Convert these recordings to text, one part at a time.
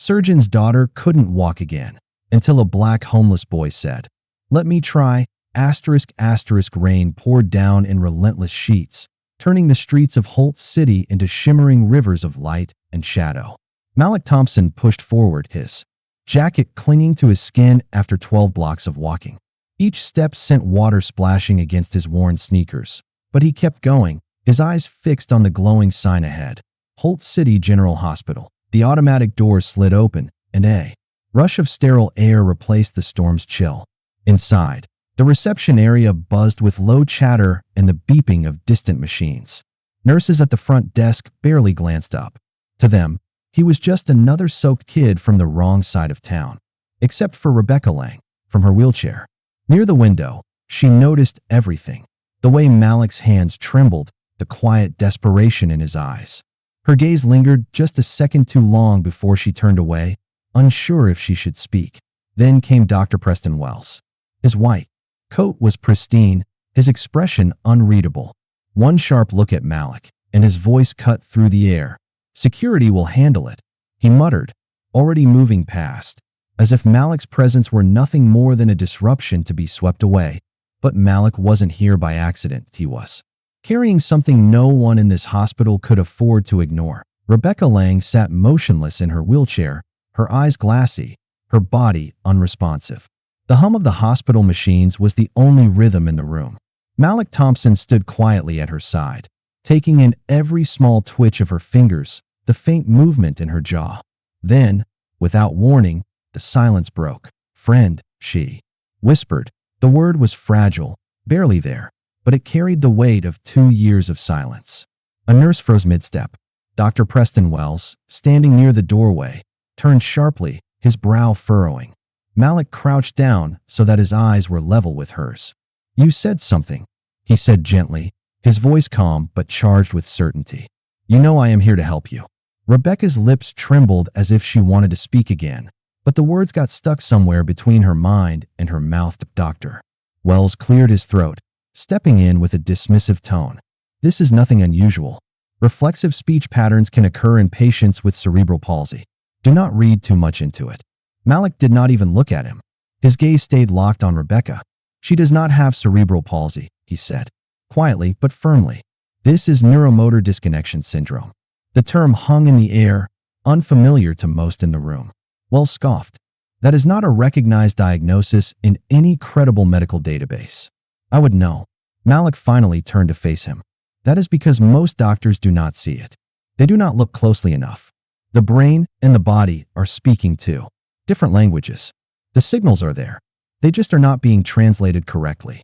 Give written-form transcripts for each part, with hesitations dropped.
surgeon's daughter couldn't walk again until a black homeless boy said, "Let me try." Rain poured down in relentless sheets, turning the streets of Holt City into shimmering rivers of light and shadow. Malik Thompson pushed forward, his jacket clinging to his skin after 12 blocks of walking. Each step sent water splashing against his worn sneakers, but he kept going, his eyes fixed on the glowing sign ahead. Holt City General Hospital. The automatic doors slid open, and a rush of sterile air replaced the storm's chill. Inside, the reception area buzzed with low chatter and the beeping of distant machines. Nurses at the front desk barely glanced up. To them, he was just another soaked kid from the wrong side of town. Except for Rebecca Lang, from her wheelchair. Near the window, she noticed everything. The way Malik's hands trembled, the quiet desperation in his eyes. Her gaze lingered just a second too long before she turned away, unsure if she should speak. Then came Dr. Preston Wells. His white coat was pristine, his expression unreadable. One sharp look at Malik, and his voice cut through the air. "Security will handle it," he muttered, already moving past, as if Malik's presence were nothing more than a disruption to be swept away. But Malik wasn't here by accident. He was carrying something no one in this hospital could afford to ignore. Rebecca Lang sat motionless in her wheelchair, her eyes glassy, her body unresponsive. The hum of the hospital machines was the only rhythm in the room. Malik Thompson stood quietly at her side, taking in every small twitch of her fingers, the faint movement in her jaw. Then, without warning, the silence broke. "Friend," she whispered. The word was fragile, barely there, but it carried the weight of 2 years of silence. A nurse froze mid-step. Dr. Preston Wells, standing near the doorway, turned sharply, his brow furrowing. Malik crouched down so that his eyes were level with hers. "You said something," he said gently, his voice calm but charged with certainty. "You know I am here to help you." Rebecca's lips trembled as if she wanted to speak again, but the words got stuck somewhere between her mind and her mouth. Dr. Wells cleared his throat, stepping in with a dismissive tone. "This is nothing unusual. Reflexive speech patterns can occur in patients with cerebral palsy. Do not read too much into it." Malik did not even look at him. His gaze stayed locked on Rebecca. "She does not have cerebral palsy," he said, quietly but firmly. "This is neuromotor disconnection syndrome." The term hung in the air, unfamiliar to most in the room. Wells scoffed. "That is not a recognized diagnosis in any credible medical database." "I would know." Malik finally turned to face him. "That is because most doctors do not see it. They do not look closely enough. The brain and the body are speaking two different languages. The signals are there. They just are not being translated correctly."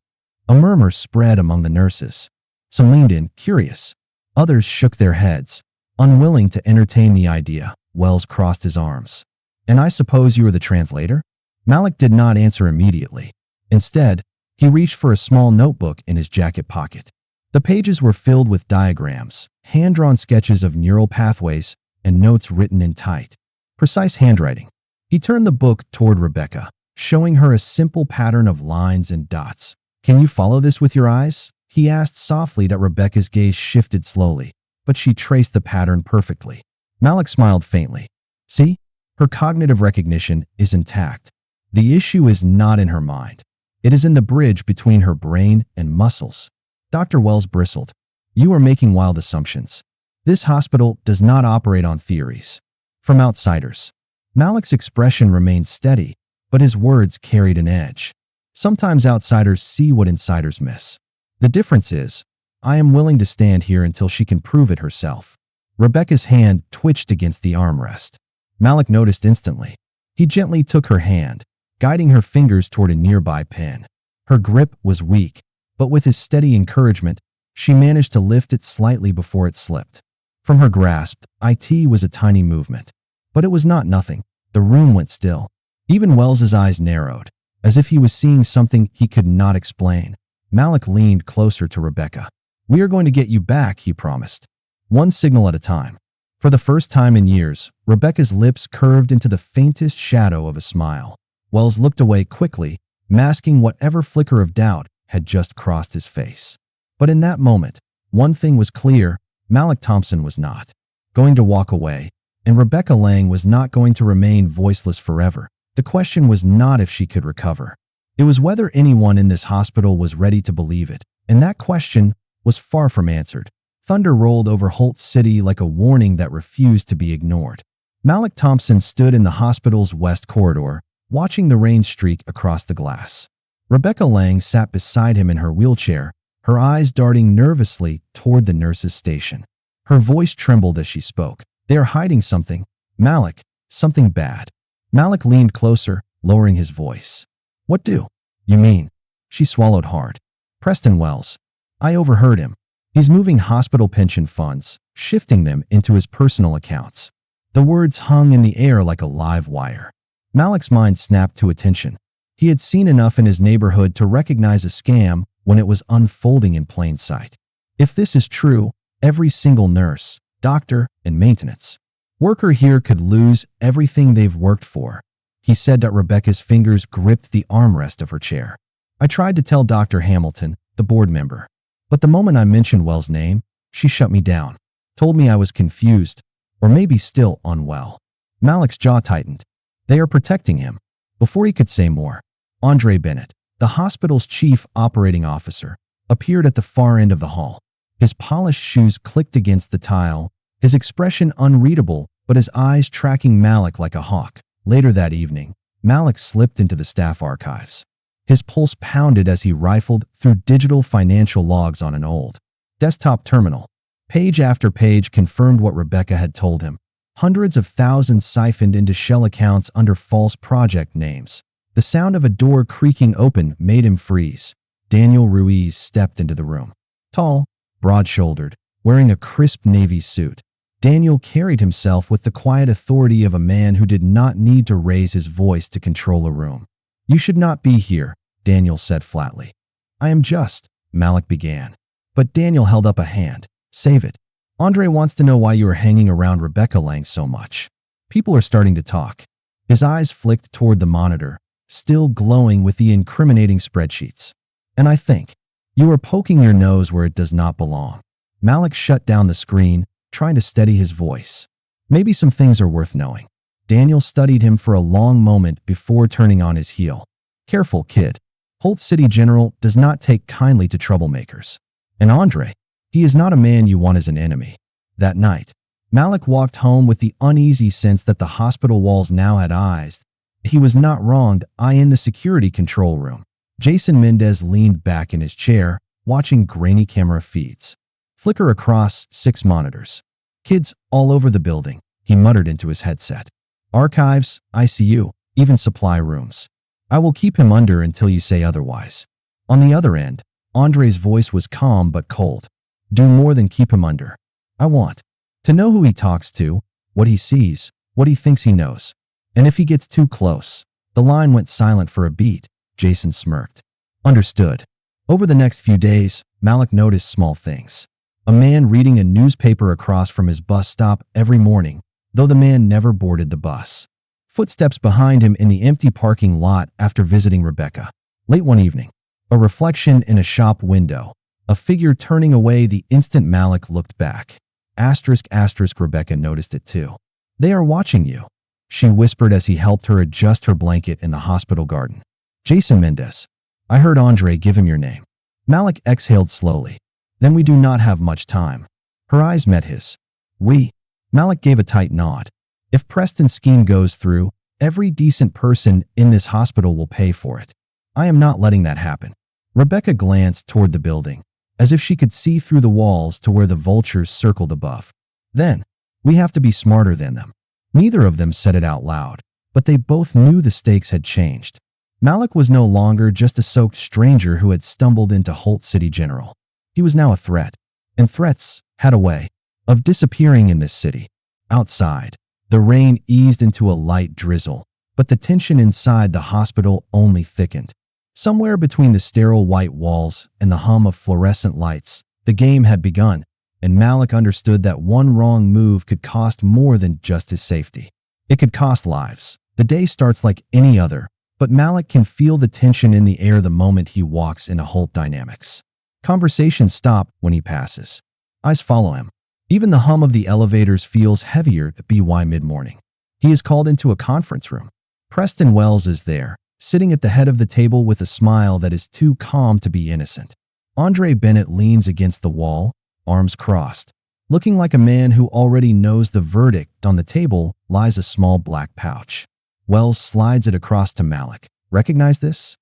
A murmur spread among the nurses. Some leaned in, curious. Others shook their heads, unwilling to entertain the idea. Wells crossed his arms. "And I suppose you are the translator?" Malik did not answer immediately. Instead, he reached for a small notebook in his jacket pocket. The pages were filled with diagrams, hand-drawn sketches of neural pathways, and notes written in tight, precise handwriting. He turned the book toward Rebecca, showing her a simple pattern of lines and dots. "Can you follow this with your eyes?" he asked softly. Rebecca's gaze shifted slowly, but she traced the pattern perfectly. Malik smiled faintly. "See? Her cognitive recognition is intact. The issue is not in her mind. It is in the bridge between her brain and muscles." Dr. Wells bristled. "You are making wild assumptions. This hospital does not operate on theories. From outsiders." Malik's expression remained steady, but his words carried an edge. "Sometimes outsiders see what insiders miss. The difference is, I am willing to stand here until she can prove it herself." Rebecca's hand twitched against the armrest. Malik noticed instantly. He gently took her hand, guiding her fingers toward a nearby pen. Her grip was weak, but with his steady encouragement, she managed to lift it slightly before it slipped. From her grasp, it was a tiny movement. But it was not nothing. The room went still. Even Wells's eyes narrowed, as if he was seeing something he could not explain. Malik leaned closer to Rebecca. "We are going to get you back," he promised. "One signal at a time." For the first time in years, Rebecca's lips curved into the faintest shadow of a smile. Wells looked away quickly, masking whatever flicker of doubt had just crossed his face. But in that moment, one thing was clear: Malik Thompson was not going to walk away. and Rebecca Lang was not going to remain voiceless forever. The question was not if she could recover. It was whether anyone in this hospital was ready to believe it, and that question was far from answered. Thunder rolled over Holt City like a warning that refused to be ignored. Malik Thompson stood in the hospital's west corridor, watching the rain streak across the glass. Rebecca Lang sat beside him in her wheelchair, her eyes darting nervously toward the nurse's station. Her voice trembled as she spoke. "They are hiding something, Malik, something bad." Malik leaned closer, lowering his voice. "What do you mean?" She swallowed hard. "Preston Wells. I overheard him. He's moving hospital pension funds, shifting them into his personal accounts." The words hung in the air like a live wire. Malik's mind snapped to attention. He had seen enough in his neighborhood to recognize a scam when it was unfolding in plain sight. If this is true, every single nurse, doctor, and maintenance worker here could lose everything they've worked for. He said that Rebecca's fingers gripped the armrest of her chair. "I tried to tell Dr. Hamilton, the board member, but the moment I mentioned Wells' name, she shut me down, told me I was confused, or maybe still unwell." Malik's jaw tightened. They are protecting him. Before he could say more, Andre Bennett, the hospital's chief operating officer, appeared at the far end of the hall. His polished shoes clicked against the tile, his expression unreadable, but his eyes tracking Malik like a hawk. Later that evening, Malik slipped into the staff archives. His pulse pounded as he rifled through digital financial logs on an old desktop terminal. Page after page confirmed what Rebecca had told him. Hundreds of thousands siphoned into shell accounts under false project names. The sound of a door creaking open made him freeze. Daniel Ruiz stepped into the room. Tall, broad-shouldered, wearing a crisp navy suit, Daniel carried himself with the quiet authority of a man who did not need to raise his voice to control a room. "You should not be here," Daniel said flatly. "I am just," Malik began. But Daniel held up a hand. "Save it. Andre wants to know why you are hanging around Rebecca Lang so much. People are starting to talk." His eyes flicked toward the monitor, still glowing with the incriminating spreadsheets. "And I think you are poking your nose where it does not belong." Malik shut down the screen, trying to steady his voice. "Maybe some things are worth knowing." Daniel studied him for a long moment before turning on his heel. "Careful, kid. Holt City General does not take kindly to troublemakers. And Andre, he is not a man you want as an enemy." That night, Malik walked home with the uneasy sense that the hospital walls now had eyes. He was not wronged. In the security control room, Jason Mendez leaned back in his chair, watching grainy camera feeds flicker across 6 monitors. "Kids all over the building," he muttered into his headset. "Archives, ICU, even supply rooms. I will keep him under until you say otherwise." On the other end, Andre's voice was calm but cold. "Do more than keep him under. I want to know who he talks to, what he sees, what he thinks he knows. And if he gets too close." The line went silent for a beat. Jason smirked. "Understood." Over the next few days, Malik noticed small things. A man reading a newspaper across from his bus stop every morning, though the man never boarded the bus. Footsteps behind him in the empty parking lot after visiting Rebecca. Late one evening, a reflection in a shop window, a figure turning away the instant Malik looked back. ***, Rebecca noticed it too. "They are watching you," she whispered as he helped her adjust her blanket in the hospital garden. "Jason Mendez. I heard Andre give him your name." Malik exhaled slowly. "Then we do not have much time." Her eyes met his. "We?" Malik gave a tight nod. "If Preston's scheme goes through, every decent person in this hospital will pay for it. I am not letting that happen." Rebecca glanced toward the building, as if she could see through the walls to where the vultures circled above. "Then, we have to be smarter than them." Neither of them said it out loud, but they both knew the stakes had changed. Malik was no longer just a soaked stranger who had stumbled into Holt City General. He was now a threat, and threats had a way of disappearing in this city. Outside, the rain eased into a light drizzle, but the tension inside the hospital only thickened. Somewhere between the sterile white walls and the hum of fluorescent lights, the game had begun, and Malik understood that one wrong move could cost more than just his safety. It could cost lives. The day starts like any other, but Malik can feel the tension in the air the moment he walks into Holt Dynamics. Conversations stop when he passes. Eyes follow him. Even the hum of the elevators feels heavier at BY mid-morning. He is called into a conference room. Preston Wells is there, sitting at the head of the table with a smile that is too calm to be innocent. Andre Bennett leans against the wall, arms crossed. Looking like a man who already knows the verdict, on the table lies a small black pouch. Wells slides it across to Malik. "Recognize this?"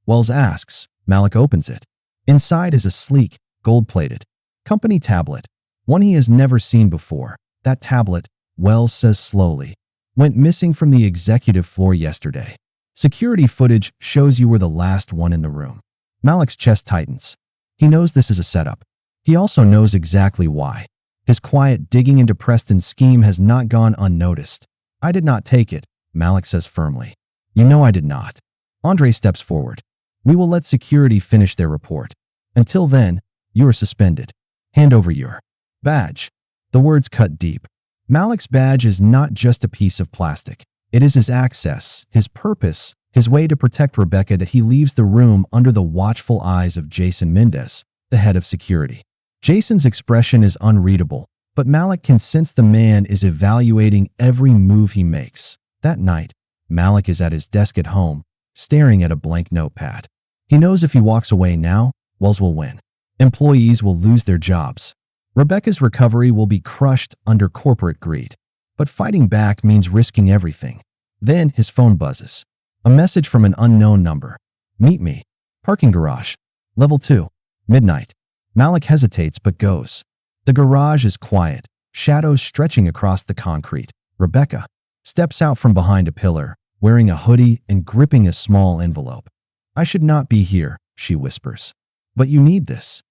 Wells asks. Malik opens it. Inside is a sleek, gold-plated company tablet, one he has never seen before. "That tablet," Wells says slowly, "went missing from the executive floor yesterday. Security footage shows you were the last one in the room." Malik's chest tightens. He knows this is a setup. He also knows exactly why. His quiet digging into Preston's scheme has not gone unnoticed. "I did not take it," Malik says firmly. "You know I did not." Andre steps forward. "We will let security finish their report. Until then, you are suspended. Hand over your badge." The words cut deep. Malik's badge is not just a piece of plastic. It is his access, his purpose, his way to protect Rebecca that he leaves the room under the watchful eyes of Jason Mendez, the head of security. Jason's expression is unreadable, but Malik can sense the man is evaluating every move he makes. That night, Malik is at his desk at home, staring at a blank notepad. He knows if he walks away now, Wells will win. Employees will lose their jobs. Rebecca's recovery will be crushed under corporate greed. But fighting back means risking everything. Then his phone buzzes. A message from an unknown number. "Meet me. Parking garage. Level 2. Midnight." Malik hesitates but goes. The garage is quiet, shadows stretching across the concrete. Rebecca steps out from behind a pillar, wearing a hoodie and gripping a small envelope. "I should not be here," she whispers. "But you need this."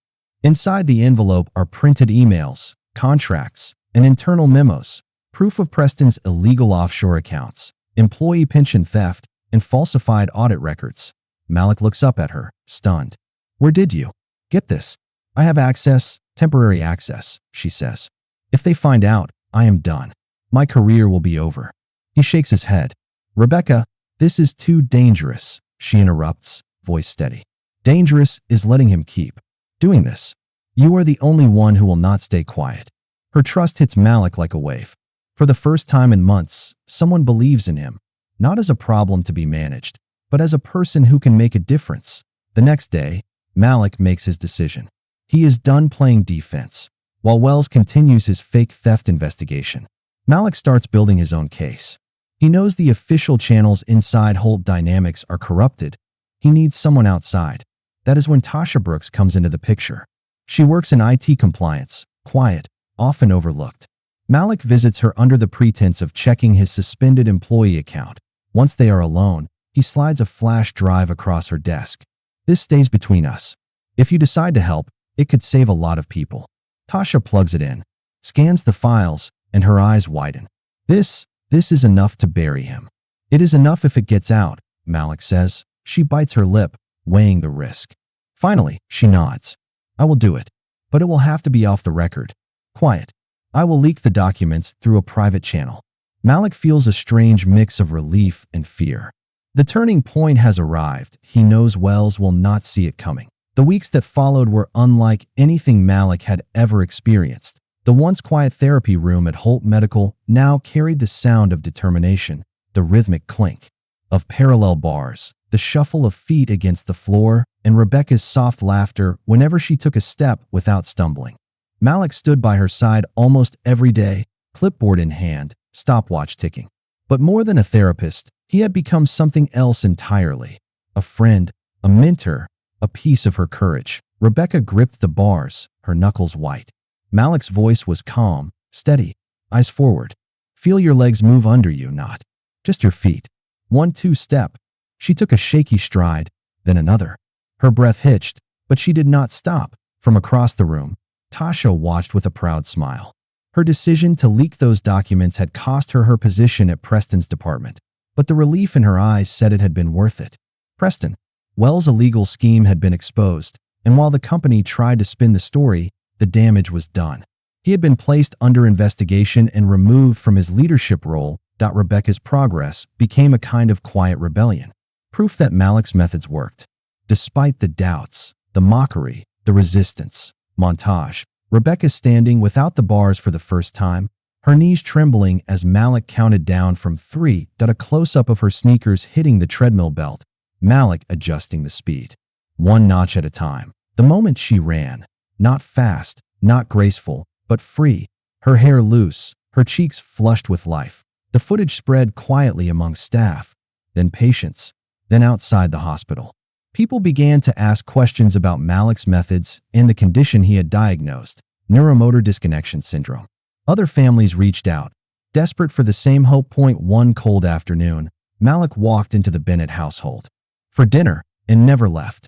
Inside the envelope are printed emails, contracts, and internal memos, proof of Preston's illegal offshore accounts, employee pension theft, and falsified audit records. Malik looks up at her, stunned. "Where did you get this?" "I have access, temporary access," she says. "If they find out, I am done. My career will be over." He shakes his head. "Rebecca, this is too dangerous," she interrupts, voice steady. "Dangerous is letting him keep doing this. You are the only one who will not stay quiet." Her trust hits Malik like a wave. For the first time in months, someone believes in him, not as a problem to be managed, but as a person who can make a difference. The next day, Malik makes his decision. He is done playing defense, while Wells continues his fake theft investigation. Malik starts building his own case. He knows the official channels inside Holt Dynamics are corrupted. He needs someone outside. That is when Tasha Brooks comes into the picture. She works in IT compliance, quiet, often overlooked. Malik visits her under the pretense of checking his suspended employee account. Once they are alone, he slides a flash drive across her desk. "This stays between us. If you decide to help, it could save a lot of people." Tasha plugs it in, scans the files, and her eyes widen. This is enough to bury him." "It is enough if it gets out," Malik says. She bites her lip, weighing the risk. Finally, she nods. "I will do it, but it will have to be off the record. Quiet. I will leak the documents through a private channel." Malik feels a strange mix of relief and fear. The turning point has arrived. He knows Wells will not see it coming. The weeks that followed were unlike anything Malik had ever experienced. The once quiet therapy room at Holt Medical now carried the sound of determination, the rhythmic clink of parallel bars, the shuffle of feet against the floor, and Rebecca's soft laughter whenever she took a step without stumbling. Malik stood by her side almost every day, clipboard in hand, stopwatch ticking. But more than a therapist, he had become something else entirely. A friend, a mentor, a piece of her courage. Rebecca gripped the bars, her knuckles white. Malik's voice was calm, steady, eyes forward. "Feel your legs move under you, not just your feet. 1-2 step." She took a shaky stride, then another. Her breath hitched, but she did not stop. From across the room, Tasha watched with a proud smile. Her decision to leak those documents had cost her her position at Preston's department, but the relief in her eyes said it had been worth it. Preston, Wells' illegal scheme had been exposed, and while the company tried to spin the story, the damage was done. He had been placed under investigation and removed from his leadership role. Rebecca's progress became a kind of quiet rebellion, proof that Malik's methods worked. Despite the doubts, the mockery, the resistance. Montage. Rebecca standing without the bars for the first time, her knees trembling as Malik counted down from 3. A close-up of her sneakers hitting the treadmill belt, Malik adjusting the speed. One notch at a time. The moment she ran, not fast, not graceful, but free, her hair loose, her cheeks flushed with life. The footage spread quietly among staff, then patients, then outside the hospital. People began to ask questions about Malik's methods and the condition he had diagnosed, neuromotor disconnection syndrome. Other families reached out, desperate for the same hope. One cold afternoon, Malik walked into the Bennett household for dinner and never left.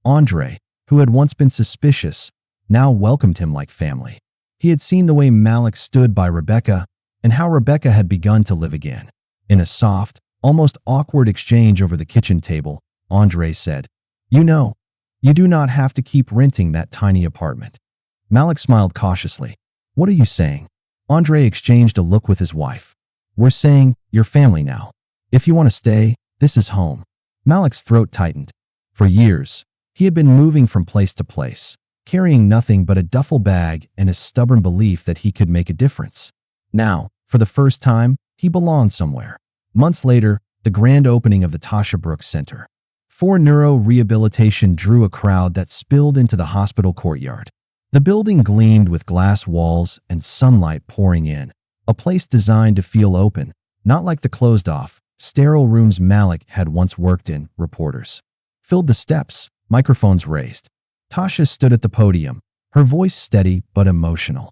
Andre, who had once been suspicious, now welcomed him like family. He had seen the way Malik stood by Rebecca and how Rebecca had begun to live again. In a soft, almost awkward exchange over the kitchen table, Andre said, "You know, you do not have to keep renting that tiny apartment." Malik smiled cautiously. "What are you saying?" Andre exchanged a look with his wife. "We're saying, you're family now. If you want to stay, this is home." Malik's throat tightened. For years, he had been moving from place to place, carrying nothing but a duffel bag and a stubborn belief that he could make a difference. Now, for the first time, he belonged somewhere. Months later, the grand opening of the Tasha Brooks Center for Neuro Rehabilitation drew a crowd that spilled into the hospital courtyard. The building gleamed with glass walls and sunlight pouring in, a place designed to feel open, not like the closed-off, sterile rooms Malik had once worked in. Reporters filled the steps, microphones raised. Tasha stood at the podium, her voice steady but emotional.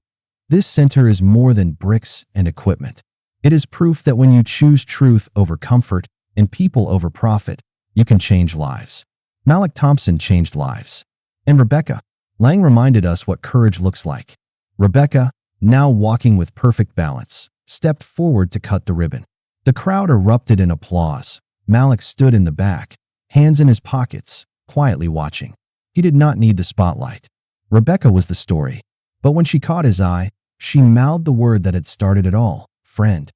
"This center is more than bricks and equipment. It is proof that when you choose truth over comfort and people over profit, you can change lives." Malik Thompson changed lives. And Rebecca Lang reminded us what courage looks like. Rebecca, now walking with perfect balance, stepped forward to cut the ribbon. The crowd erupted in applause. Malik stood in the back, hands in his pockets, quietly watching. He did not need the spotlight. Rebecca was the story. But when she caught his eye, she mouthed the word that had started it all, friend.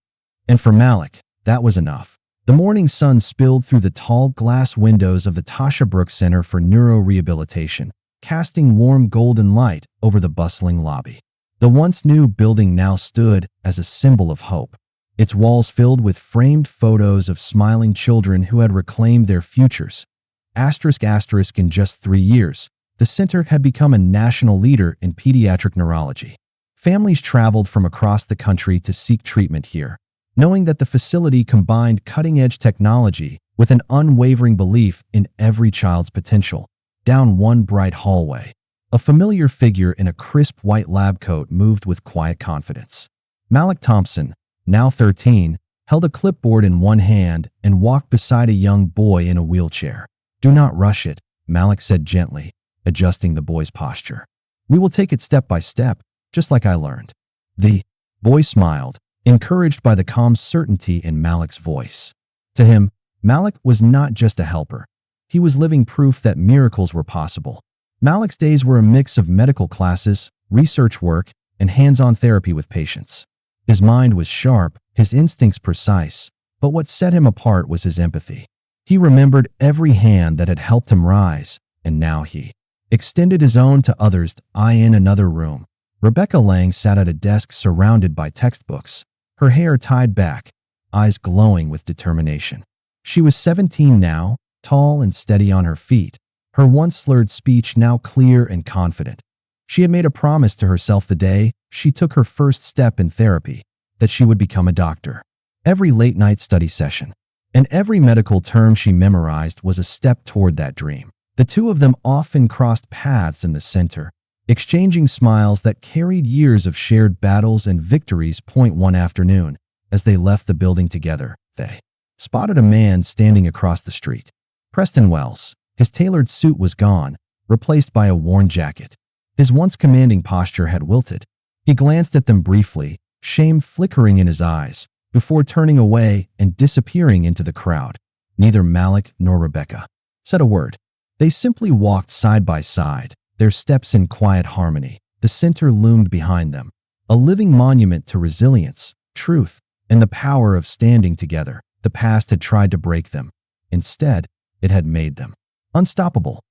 And for Malik, that was enough. The morning sun spilled through the tall glass windows of the Tasha Brooks Center for Neuro Rehabilitation, casting warm golden light over the bustling lobby. The once new building now stood as a symbol of hope, its walls filled with framed photos of smiling children who had reclaimed their futures. In just 3 years, the center had become a national leader in pediatric neurology. Families traveled from across the country to seek treatment here, knowing that the facility combined cutting-edge technology with an unwavering belief in every child's potential. Down one bright hallway, a familiar figure in a crisp white lab coat moved with quiet confidence. Malik Thompson, now 13, held a clipboard in one hand and walked beside a young boy in a wheelchair. "Do not rush it," Malik said gently, adjusting the boy's posture. "We will take it step by step, just like I learned." The boy smiled, encouraged by the calm certainty in Malik's voice. To him, Malik was not just a helper. He was living proof that miracles were possible. Malik's days were a mix of medical classes, research work, and hands-on therapy with patients. His mind was sharp, his instincts precise, but what set him apart was his empathy. He remembered every hand that had helped him rise, and now he extended his own to others. In another room, Rebecca Lang sat at a desk surrounded by textbooks, her hair tied back, eyes glowing with determination. She was 17 now, tall and steady on her feet, her once slurred speech now clear and confident. She had made a promise to herself the day she took her first step in therapy, that she would become a doctor. Every late-night study session and every medical term she memorized was a step toward that dream. The two of them often crossed paths in the center, exchanging smiles that carried years of shared battles and victories. One afternoon, as they left the building together, they spotted a man standing across the street. Preston Wells. His tailored suit was gone, replaced by a worn jacket. His once commanding posture had wilted. He glanced at them briefly, shame flickering in his eyes, before turning away and disappearing into the crowd. Neither Malik nor Rebecca said a word. They simply walked side by side, their steps in quiet harmony. The center loomed behind them, a living monument to resilience, truth, and the power of standing together. The past had tried to break them. Instead, it had made them unstoppable.